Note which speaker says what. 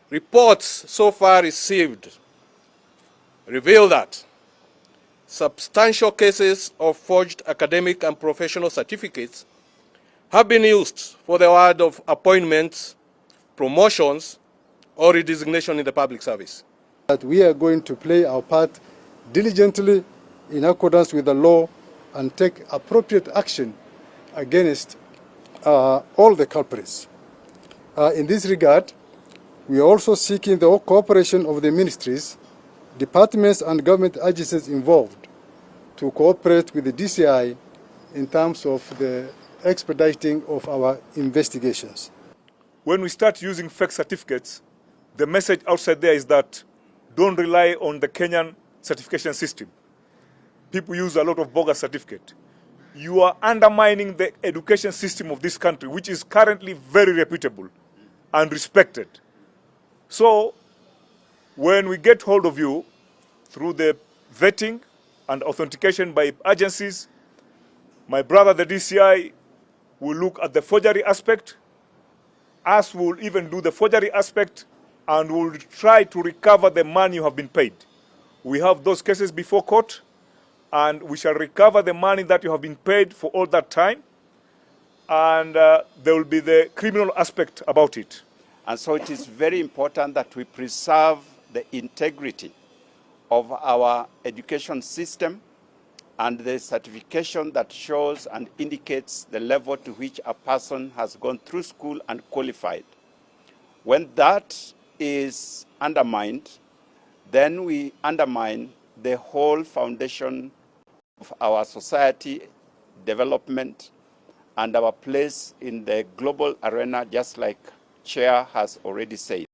Speaker 1: Reports so far received reveal that substantial cases of forged academic and professional certificates have been used for the award of appointments, promotions, or redesignation in the public service.
Speaker 2: That we are going to play our part diligently in accordance with the law and take appropriate action against all the culprits. In this regard, we are also seeking the cooperation of the ministries, departments and government agencies involved to cooperate with the DCI in terms of the expediting of our investigations.
Speaker 3: When we start using fake certificates, the message outside there is that don't rely on the Kenyan certification system. People use a lot of bogus certificate. You are undermining the education system of this country, which is currently very reputable and respected. So when we get hold of you through the vetting and authentication by agencies, my brother, the DCI, will look at the forgery aspect. Us will even do the forgery aspect and will try to recover the money you have been paid. We have those cases before court, and we shall recover the money that you have been paid for all that time, and there will be the criminal aspect about it.
Speaker 4: And so it is very important that we preserve the integrity of our education system and the certification that shows and indicates the level to which a person has gone through school and qualified. When that is undermined, then we undermine the whole foundation of our society development and our place in the global arena, just like Chair has already said.